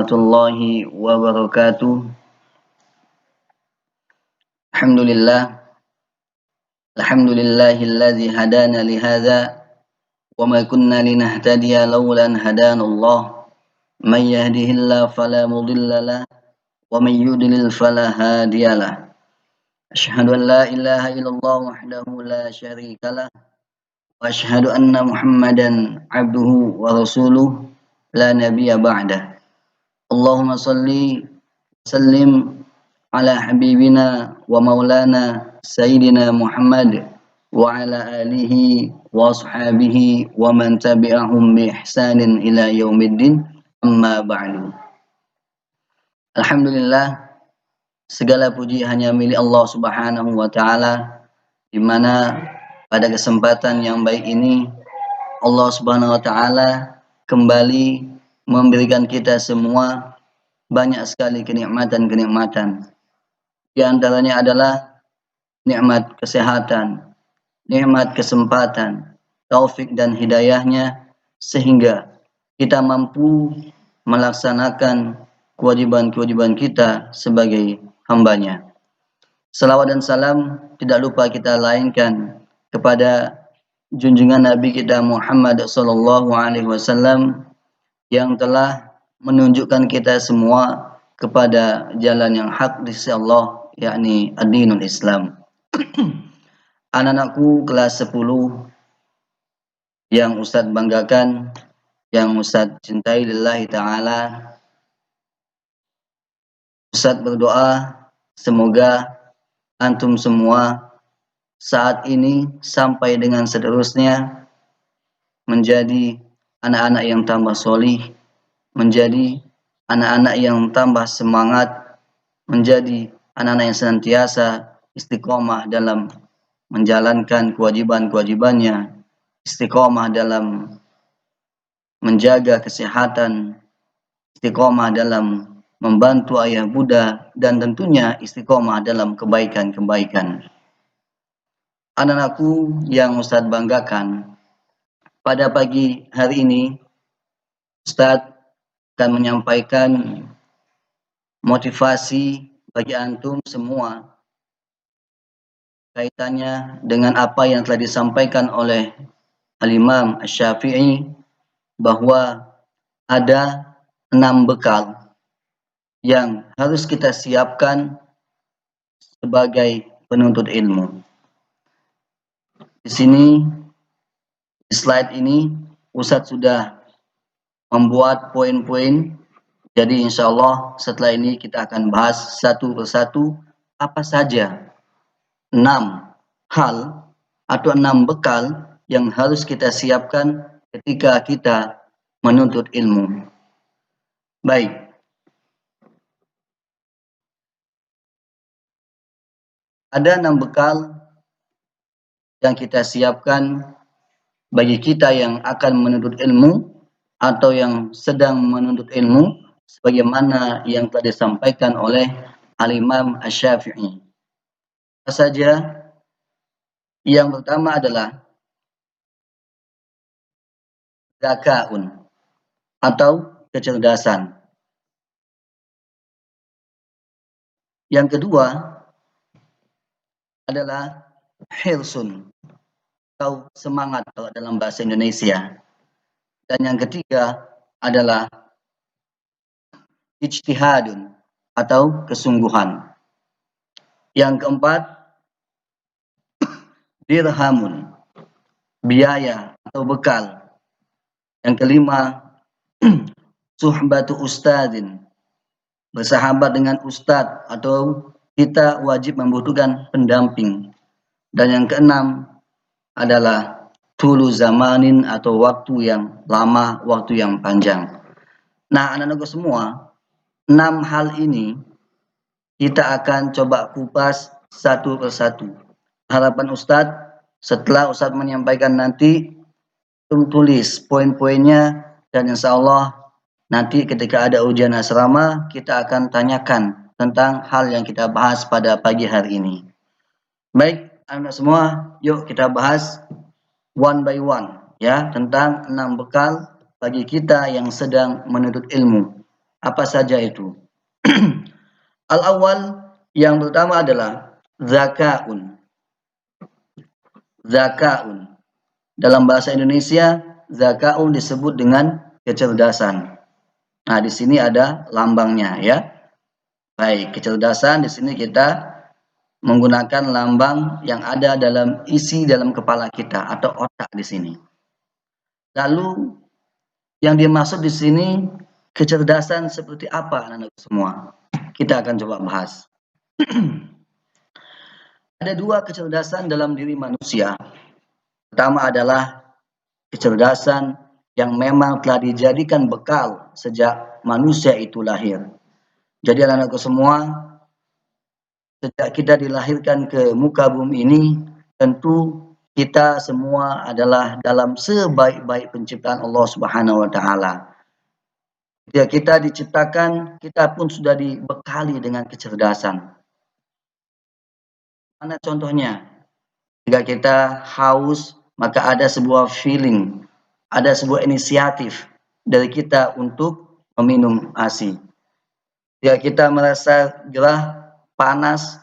warahmatullahi wabarakatuh. Alhamdulillah. Alhamdulillahilladzi hadana lihadza wa ma kunna linahtadiya laula an hadanallah. May yahdihillahu fala mudhillalah wa may yudlil fala hadiyalah. Asyhadu an la ilaha illallah wahdahu la syarikalah wa asyhadu anna Muhammadan abduhu wa rasuluh la nabiyya ba'dah. Allahumma salli sallim ala habibina wa maulana sayyidina Muhammad wa ala alihi wa ashabihi wa man tabi'ahum bi ihsanin ila yaumiddin, amma ba'du. Alhamdulillah, segala puji hanya milik Allah Subhanahu wa taala, di mana pada kesempatan yang baik ini Allah Subhanahu wa taala kembali memberikan kita semua banyak sekali kenikmatan-kenikmatan. Di antaranya adalah nikmat kesehatan, nikmat kesempatan, taufik dan hidayahnya, sehingga kita mampu melaksanakan kewajiban-kewajiban kita sebagai hambanya. Salawat dan salam tidak lupa kita lainkan kepada junjungan Nabi kita Muhammad sallallahu alaihi wasallam yang telah menunjukkan kita semua kepada jalan yang hak di sisi Allah, yakni ad-dinul Islam. Anak-anakku kelas 10 yang Ustadz banggakan, yang Ustadz cintai lillahi ta'ala, Ustadz berdoa semoga antum semua saat ini sampai dengan seterusnya menjadi anak-anak yang tambah solih, menjadi anak-anak yang tambah semangat, menjadi anak-anak yang senantiasa istiqomah dalam menjalankan kewajiban-kewajibannya, istiqomah dalam menjaga kesehatan, istiqomah dalam membantu ayah bunda, dan tentunya istiqomah dalam kebaikan-kebaikan. Anak-anakku yang Ustadz banggakan, pada pagi hari ini Ustadz akan menyampaikan motivasi bagi antum semua kaitannya dengan apa yang telah disampaikan oleh Al-Imam Asy-Syafi'i, bahwa ada 6 bekal yang harus kita siapkan sebagai penuntut ilmu. Di sini, di slide ini, Ustadz sudah membuat poin-poin. Jadi insya Allah setelah ini kita akan bahas satu persatu apa saja 6 hal atau 6 bekal yang harus kita siapkan ketika kita menuntut ilmu. Baik. Ada 6 bekal yang kita siapkan bagi kita yang akan menuntut ilmu atau yang sedang menuntut ilmu, sebagaimana yang telah disampaikan oleh Al-Imam Asy-Syafi'i. Apa saja? Yang pertama adalah zakaun atau kecerdasan. Yang kedua adalah hirsun atau semangat kalau dalam bahasa Indonesia. Dan yang ketiga adalah ijtihadun atau kesungguhan. Yang keempat, dirhamun, biaya atau bekal. Yang kelima, suhbatu ustadzin, bersahabat dengan ustadz atau kita wajib membutuhkan pendamping. Dan yang keenam adalah tulu zamanin atau waktu yang lama, waktu yang panjang. Nah, anak-anakku semua, 6 hal ini kita akan coba kupas satu persatu. Harapan Ustadz, setelah Ustadz menyampaikan nanti, tulis poin-poinnya, dan insya Allah nanti ketika ada ujian asrama, kita akan tanyakan tentang hal yang kita bahas pada pagi hari ini. Baik, anak semua, yuk kita bahas one by one, ya, tentang 6 bekal bagi kita yang sedang menuntut ilmu. Apa saja itu? Al-awwal, yang pertama adalah zakaun. Zakaun. Dalam bahasa Indonesia, zakaun disebut dengan kecerdasan. Nah, di sini ada lambangnya ya. Baik, kecerdasan di sini kita menggunakan lambang yang ada dalam isi dalam kepala kita atau otak di sini. Lalu yang dimaksud di sini kecerdasan seperti apa, anak-anak semua? Kita akan coba bahas. Ada dua kecerdasan dalam diri manusia. Pertama adalah kecerdasan yang memang telah dijadikan bekal sejak manusia itu lahir. Jadi anak-anakku semua, sejak kita dilahirkan ke muka bumi ini, tentu kita semua adalah dalam sebaik-baik penciptaan Allah Subhanahu wa taala. Ketika kita diciptakan, kita pun sudah dibekali dengan kecerdasan. Mana contohnya? Jika kita haus, maka ada sebuah feeling, ada sebuah inisiatif dari kita untuk meminum ASI. Jika kita merasa gerah, panas,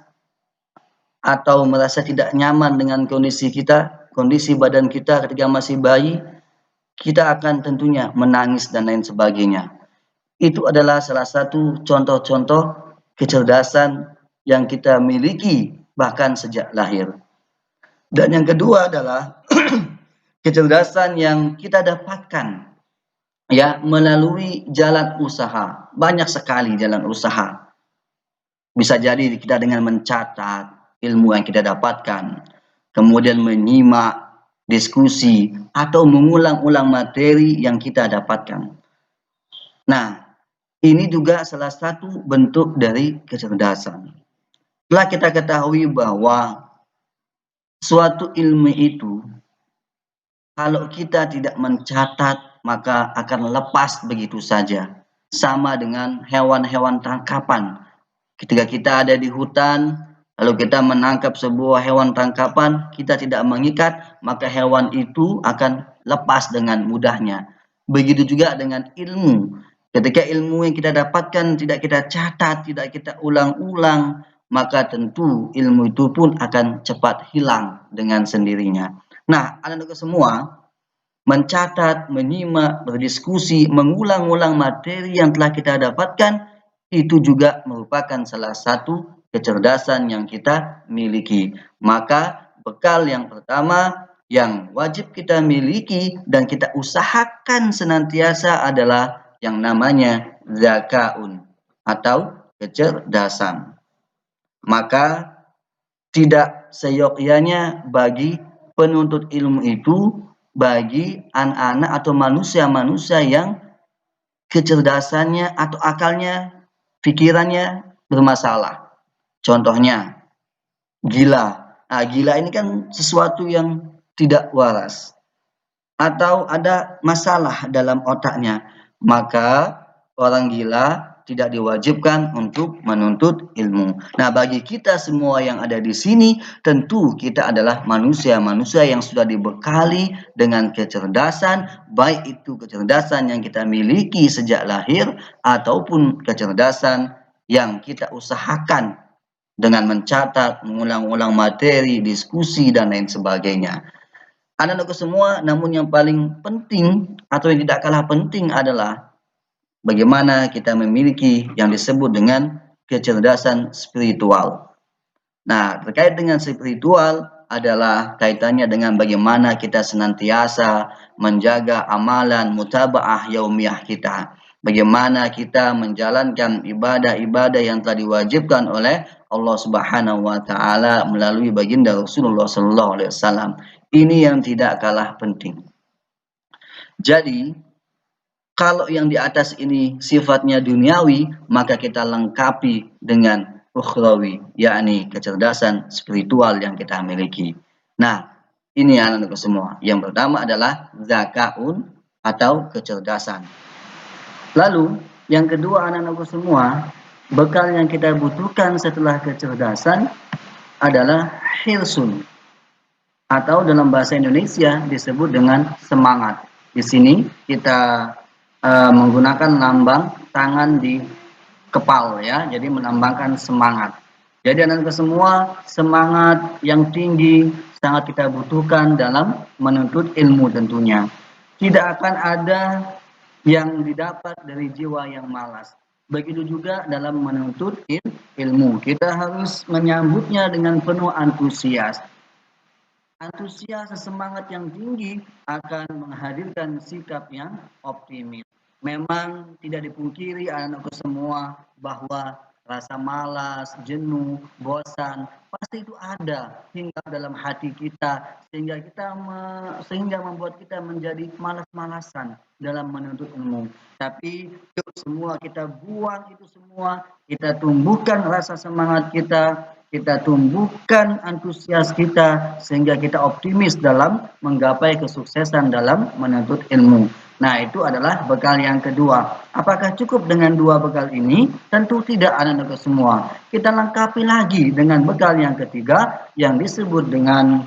atau merasa tidak nyaman dengan kondisi kita, kondisi badan kita ketika masih bayi, kita akan tentunya menangis dan lain sebagainya. Itu adalah salah satu contoh-contoh kecerdasan yang kita miliki bahkan sejak lahir. Dan yang kedua adalah kecerdasan yang kita dapatkan ya melalui jalan usaha. Banyak sekali jalan usaha. Bisa jadi kita dengan mencatat ilmu yang kita dapatkan, kemudian menyimak diskusi atau mengulang-ulang materi yang kita dapatkan. Nah, ini juga salah satu bentuk dari kecerdasan. Setelah kita ketahui bahwa suatu ilmu itu, kalau kita tidak mencatat, maka akan lepas begitu saja. Sama dengan hewan-hewan tangkapan. Ketika kita ada di hutan, lalu kita menangkap sebuah hewan tangkapan, kita tidak mengikat, maka hewan itu akan lepas dengan mudahnya. Begitu juga dengan ilmu. Ketika ilmu yang kita dapatkan tidak kita catat, tidak kita ulang-ulang, maka tentu ilmu itu pun akan cepat hilang dengan sendirinya. Nah, anak-anak semua, mencatat, menyimak, berdiskusi, mengulang-ulang materi yang telah kita dapatkan, itu juga merupakan salah satu kecerdasan yang kita miliki. Maka bekal yang pertama yang wajib kita miliki dan kita usahakan senantiasa adalah yang namanya zakaun atau kecerdasan. Maka tidak seyogyanya bagi penuntut ilmu itu, bagi anak-anak atau manusia-manusia yang kecerdasannya atau akalnya, pikirannya bermasalah. Contohnya, gila. Nah, gila ini kan sesuatu yang tidak waras. Atau ada masalah dalam otaknya. Maka orang gila tidak diwajibkan untuk menuntut ilmu. Nah, bagi kita semua yang ada di sini, tentu kita adalah manusia-manusia yang sudah dibekali dengan kecerdasan, baik itu kecerdasan yang kita miliki sejak lahir, ataupun kecerdasan yang kita usahakan dengan mencatat, mengulang-ulang materi, diskusi, dan lain sebagainya. Anak-anakku semua, namun yang paling penting atau yang tidak kalah penting adalah bagaimana kita memiliki yang disebut dengan kecerdasan spiritual. Nah, terkait dengan spiritual adalah kaitannya dengan bagaimana kita senantiasa menjaga amalan mutaba'ah yaumiyah kita. Bagaimana kita menjalankan ibadah-ibadah yang telah diwajibkan oleh Allah Subhanahu wa taala melalui baginda Rasulullah sallallahu alaihi wasallam. Ini yang tidak kalah penting. Jadi, kalau yang di atas ini sifatnya duniawi, maka kita lengkapi dengan ukhrawi, yakni kecerdasan spiritual yang kita miliki. Nah, ini anak-anakku semua. Yang pertama adalah zakaun atau kecerdasan. Lalu, yang kedua anak-anakku semua, bekal yang kita butuhkan setelah kecerdasan adalah hirsun. Atau dalam bahasa Indonesia disebut dengan semangat. Di sini kita menggunakan lambang tangan di kepal ya, jadi menambahkan semangat. Jadi anak-anak semua, semangat yang tinggi sangat kita butuhkan dalam menuntut ilmu tentunya. Tidak akan ada yang didapat dari jiwa yang malas. Begitu juga dalam menuntut ilmu. Kita harus menyambutnya dengan penuh antusias. Antusias semangat yang tinggi akan menghadirkan sikap yang optimis. Memang tidak dipungkiri anak-anakku semua bahwa rasa malas, jenuh, bosan pasti itu ada hingga dalam hati kita sehingga membuat kita menjadi malas-malasan dalam menuntut ilmu. Tapi yuk semua kita buang itu semua, kita tumbuhkan rasa semangat kita tumbuhkan antusias kita sehingga kita optimis dalam menggapai kesuksesan dalam menuntut ilmu. Nah, itu adalah bekal yang kedua. Apakah cukup dengan dua bekal ini? Tentu tidak, anak-anak semua. Kita lengkapi lagi dengan bekal yang ketiga yang disebut dengan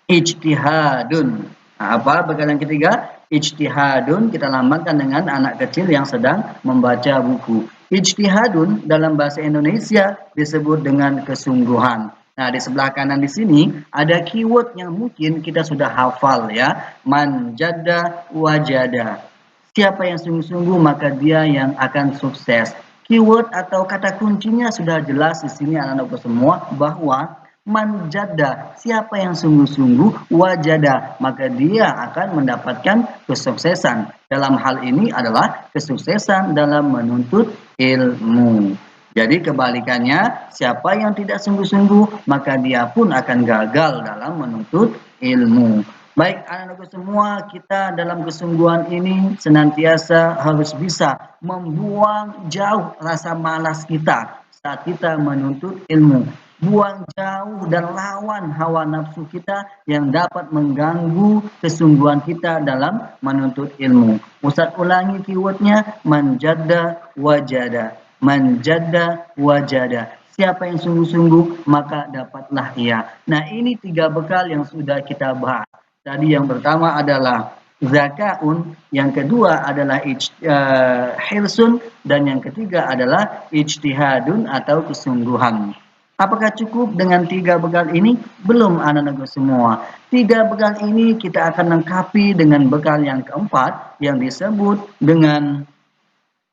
ijtihadun. Nah, apa bekal yang ketiga? Ijtihadun kita lambangkan dengan anak kecil yang sedang membaca buku. Ijtihadun dalam bahasa Indonesia disebut dengan kesungguhan. Nah, di sebelah kanan di sini ada keyword yang mungkin kita sudah hafal ya. Man jadda wajada. Siapa yang sungguh-sungguh maka dia yang akan sukses. Keyword atau kata kuncinya sudah jelas di sini anak-anakku semua bahwa manjada, siapa yang sungguh-sungguh, wajada, maka dia akan mendapatkan kesuksesan. Dalam hal ini adalah kesuksesan dalam menuntut ilmu. Jadi kebalikannya, siapa yang tidak sungguh-sungguh, maka dia pun akan gagal dalam menuntut ilmu. Baik anak-anakku semua, kita dalam kesungguhan ini senantiasa harus bisa membuang jauh rasa malas kita saat kita menuntut ilmu. Buang jauh dan lawan hawa nafsu kita yang dapat mengganggu kesungguhan kita dalam menuntut ilmu. Ustaz ulangi keywordnya, manjada wajada. Manjada wajada. Siapa yang sungguh-sungguh maka dapatlah ia. Nah, ini 3 bekal yang sudah kita bahas. Tadi yang pertama adalah zakaun, yang kedua adalah hirsun, dan yang ketiga adalah ijtihadun atau kesungguhan. Apakah cukup dengan 3 bekal ini? Belum, anak-anak semua. 3 bekal ini kita akan lengkapi dengan bekal yang keempat yang disebut dengan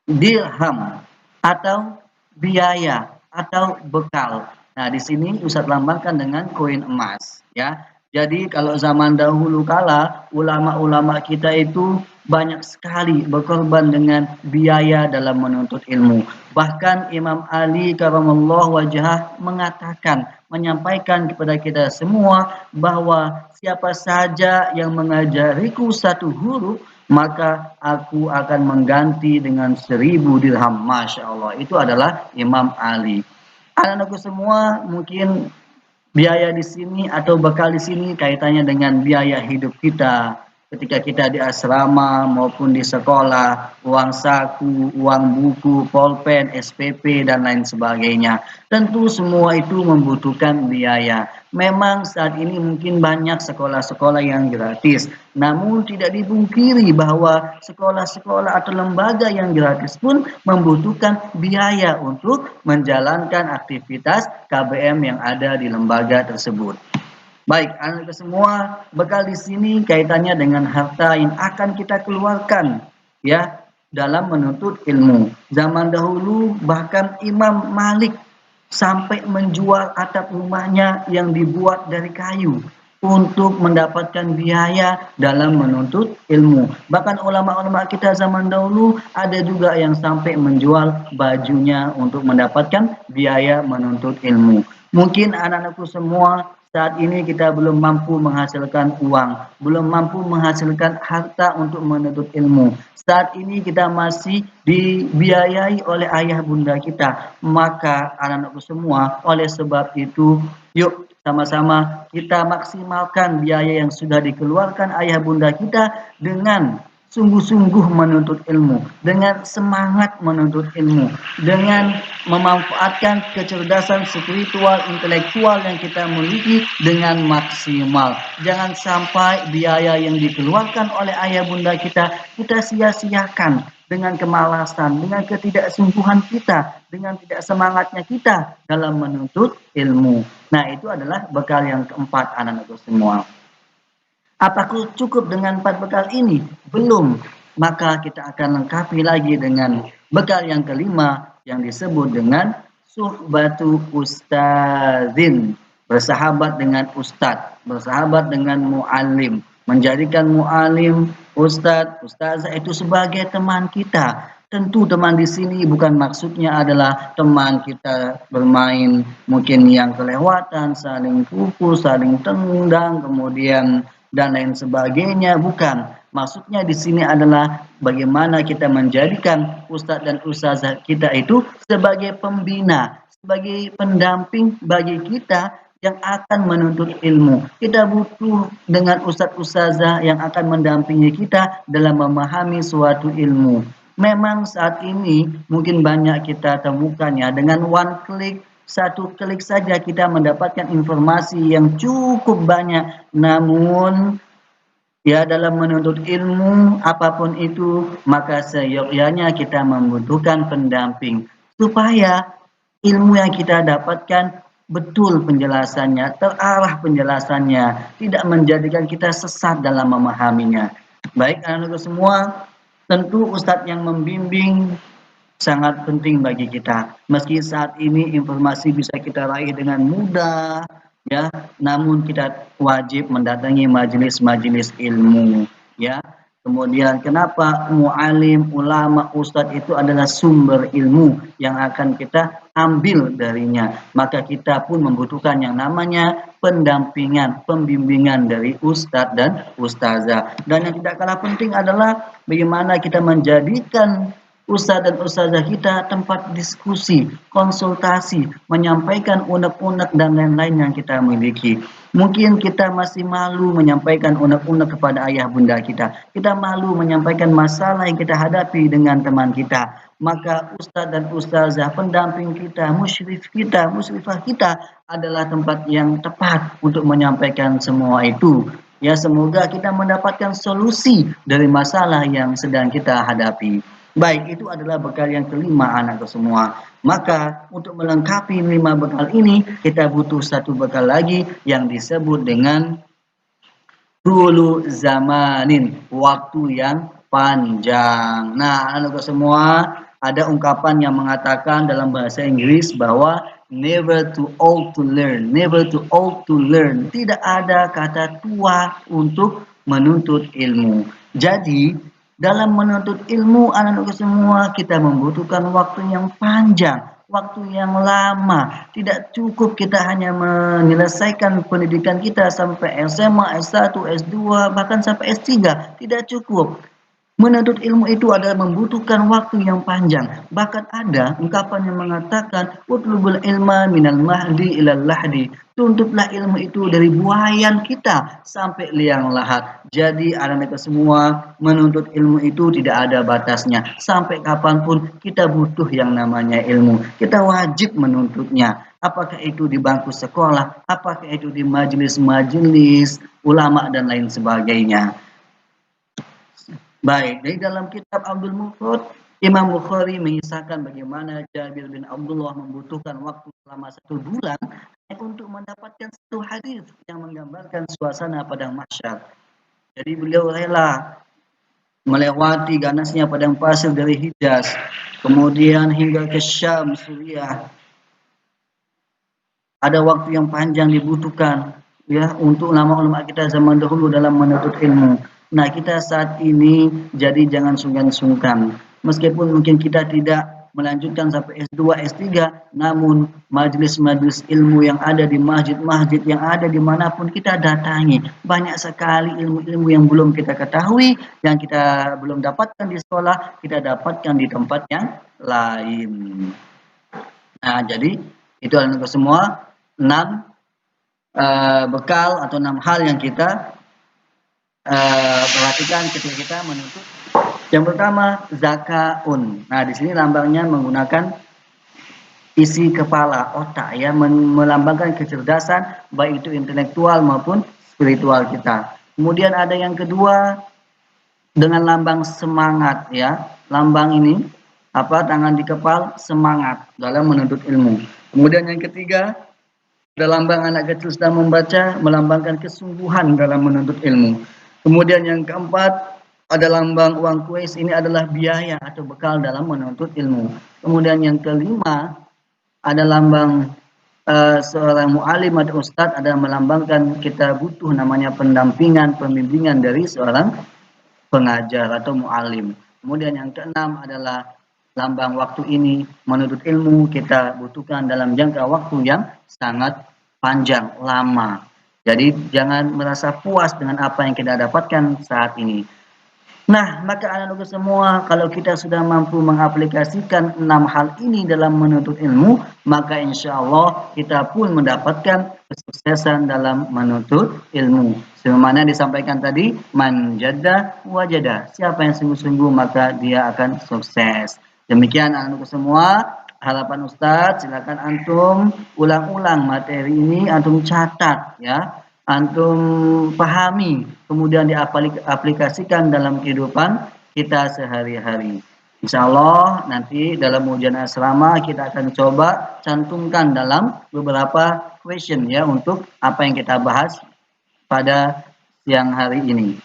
dirham atau biaya atau bekal. Nah, di sini Ustadz lambangkan dengan koin emas ya. Jadi kalau zaman dahulu kala ulama-ulama kita itu banyak sekali berkorban dengan biaya dalam menuntut ilmu. Bahkan Imam Ali karamallahu wajhah mengatakan, menyampaikan kepada kita semua bahwa siapa saja yang mengajariku satu huruf maka aku akan mengganti dengan 1000 dirham. Masya Allah, itu adalah Imam Ali. Anak-anakku semua, mungkin biaya di sini atau bekal di sini kaitannya dengan biaya hidup kita ketika kita di asrama maupun di sekolah, uang saku, uang buku, pulpen, SPP, dan lain sebagainya. Tentu semua itu membutuhkan biaya. Memang saat ini mungkin banyak sekolah-sekolah yang gratis, namun tidak dipungkiri bahwa sekolah-sekolah atau lembaga yang gratis pun membutuhkan biaya untuk menjalankan aktivitas KBM yang ada di lembaga tersebut. Baik, anak-anak semua, bekal di sini kaitannya dengan harta yang akan kita keluarkan ya dalam menuntut ilmu. Zaman dahulu bahkan Imam Malik sampai menjual atap rumahnya yang dibuat dari kayu untuk mendapatkan biaya dalam menuntut ilmu. Bahkan ulama-ulama kita zaman dahulu ada juga yang sampai menjual bajunya untuk mendapatkan biaya menuntut ilmu. Mungkin anak-anakku semua saat ini kita belum mampu menghasilkan uang, belum mampu menghasilkan harta untuk menuntut ilmu. Saat ini kita masih dibiayai oleh ayah bunda kita. Maka anak-anakku semua, oleh sebab itu, yuk sama-sama kita maksimalkan biaya yang sudah dikeluarkan ayah bunda kita dengan sungguh-sungguh menuntut ilmu, dengan semangat menuntut ilmu, dengan memanfaatkan kecerdasan spiritual, intelektual yang kita miliki dengan maksimal. Jangan sampai biaya yang dikeluarkan oleh ayah bunda kita sia-siakan dengan kemalasan, dengan ketidaksungguhan kita, dengan tidak semangatnya kita dalam menuntut ilmu. Nah, itu adalah bekal yang keempat, anak-anakku semua. Apakah cukup dengan 4 bekal ini? Belum. Maka kita akan lengkapi lagi dengan bekal yang kelima yang disebut dengan suhbatu ustadzin. Bersahabat dengan ustadz, bersahabat dengan muallim, menjadikan muallim, ustadz, ustazah itu sebagai teman kita. Tentu teman di sini bukan maksudnya adalah teman kita bermain mungkin yang kelewatan, saling pukul, saling tendang, kemudian dan lain sebagainya, bukan. Maksudnya di sini adalah bagaimana kita menjadikan ustadz dan ustazah kita itu sebagai pembina, sebagai pendamping bagi kita yang akan menuntut ilmu. Kita butuh dengan ustadz ustazah yang akan mendampingi kita dalam memahami suatu ilmu. Memang saat ini mungkin banyak kita temukan ya, dengan one click, satu klik saja kita mendapatkan informasi yang cukup banyak. Namun ya, dalam menuntut ilmu apapun itu, maka seyogyanya kita membutuhkan pendamping supaya ilmu yang kita dapatkan betul penjelasannya, terarah penjelasannya, tidak menjadikan kita sesat dalam memahaminya. Baik anak-anakku semua, tentu ustadz yang membimbing sangat penting bagi kita. Meski saat ini informasi bisa kita raih dengan mudah, ya, namun kita wajib mendatangi majelis-majelis ilmu, ya. Kemudian kenapa mualim, ulama, ustadz itu adalah sumber ilmu yang akan kita ambil darinya. Maka kita pun membutuhkan yang namanya pendampingan, pembimbingan dari ustadz dan ustazah. Dan yang tidak kalah penting adalah bagaimana kita menjadikan ustadz dan ustazah kita tempat diskusi, konsultasi, menyampaikan unek-unek dan lain-lain yang kita miliki. Mungkin kita masih malu menyampaikan unek-unek kepada ayah bunda kita. Kita malu menyampaikan masalah yang kita hadapi dengan teman kita. Maka ustadz dan ustazah, pendamping kita, musyrif kita, musyrifah kita adalah tempat yang tepat untuk menyampaikan semua itu. Ya, semoga kita mendapatkan solusi dari masalah yang sedang kita hadapi. Baik, itu adalah bekal yang kelima anakku semua. Maka untuk melengkapi 5 bekal ini, kita butuh satu bekal lagi yang disebut dengan dulu zamanin, waktu yang panjang. Nah, anakku semua, ada ungkapan yang mengatakan dalam bahasa Inggris bahwa never too old to learn, never too old to learn. Tidak ada kata tua untuk menuntut ilmu. Jadi, dalam menuntut ilmu anak-anakku semua kita membutuhkan waktu yang panjang, waktu yang lama. Tidak cukup kita hanya menyelesaikan pendidikan kita sampai SMA, S1, S2, bahkan sampai S3. Tidak cukup. Menuntut ilmu itu adalah membutuhkan waktu yang panjang. Bahkan ada ungkapan yang mengatakan utlubul ilma minal mahdi ilal lahdi. Tuntutlah ilmu itu dari buayan kita sampai liang lahat. Jadi anak-anak semua, menuntut ilmu itu tidak ada batasnya. Sampai kapanpun kita butuh yang namanya ilmu. Kita wajib menuntutnya. Apakah itu di bangku sekolah, apakah itu di majelis-majelis ulama dan lain sebagainya. Baik, dari dalam kitab Abdul Mufrad, Imam Bukhari mengisahkan bagaimana Jabir bin Abdullah membutuhkan waktu selama 1 bulan untuk mendapatkan satu hadis yang menggambarkan suasana padang mahsyar. Jadi beliau rela melewati ganasnya padang pasir dari Hijaz, kemudian hingga ke Syam, Suriah. Ada waktu yang panjang dibutuhkan ya untuk ulama-ulama kita zaman dahulu dalam menuntut ilmu. Nah, kita saat ini jadi jangan sungkan-sungkan. Meskipun mungkin kita tidak melanjutkan sampai S2, S3, namun majelis-majelis ilmu yang ada di masjid-masjid yang ada dimanapun kita datangi. Banyak sekali ilmu-ilmu yang belum kita ketahui, yang kita belum dapatkan di sekolah, kita dapatkan di tempat yang lain. Nah, jadi itu adalah semua 6 bekal atau 6 hal yang kita perhatikan ketika kita menuntut Yang pertama zakaun. Nah, di sini lambangnya menggunakan isi kepala, otak ya, melambangkan kecerdasan baik itu intelektual maupun spiritual kita. Kemudian ada yang kedua dengan lambang semangat ya. Lambang ini apa, tangan di kepal, semangat dalam menuntut ilmu. Kemudian yang ketiga, ada lambang anak kecil sedang membaca, melambangkan kesungguhan dalam menuntut ilmu. Kemudian yang keempat, ada lambang uang kuis, ini adalah biaya atau bekal dalam menuntut ilmu. Kemudian yang kelima, ada lambang seorang mu'alim atau ustadz, ada melambangkan kita butuh namanya pendampingan, pembimbingan dari seorang pengajar atau mu'alim. Kemudian yang keenam adalah lambang waktu ini, menuntut ilmu kita butuhkan dalam jangka waktu yang sangat panjang, lama. Jadi jangan merasa puas dengan apa yang kita dapatkan saat ini. Nah, maka anak-anakku semua, kalau kita sudah mampu mengaplikasikan 6 hal ini dalam menuntut ilmu, maka insya Allah kita pun mendapatkan kesuksesan dalam menuntut ilmu. Sebagaimana disampaikan tadi, man jadda wajada. Siapa yang sungguh-sungguh maka dia akan sukses. Demikian anak-anakku semua, harapan Ustadz, silakan antum ulang-ulang materi ini, antum catat ya. Antum pahami, kemudian diaplikasikan dalam kehidupan kita sehari-hari. Insya Allah nanti dalam ujian asrama kita akan coba cantumkan dalam beberapa question ya untuk apa yang kita bahas pada siang hari ini.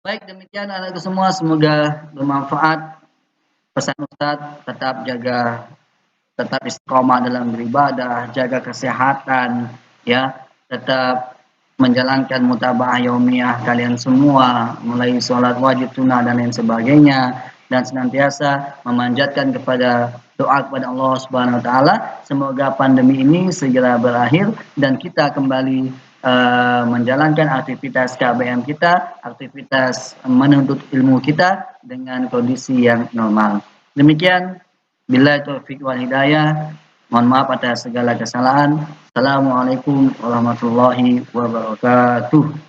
Baik, demikian anakku semua, semoga bermanfaat. Pesan Ustadz, tetap istiqomah dalam beribadah, jaga kesehatan ya, tetap menjalankan mutaba'ah yaumiyah kalian semua, mulai sholat wajib sunnah dan lain sebagainya, dan senantiasa memanjatkan kepada doa kepada Allah Subhanahu wa taala semoga pandemi ini segera berakhir dan kita kembali menjalankan aktivitas KBM kita, aktivitas menuntut ilmu kita dengan kondisi yang normal. Demikian, billahi taufiq wal hidayah. Mohon maaf atas segala kesalahan. Assalamualaikum warahmatullahi wabarakatuh.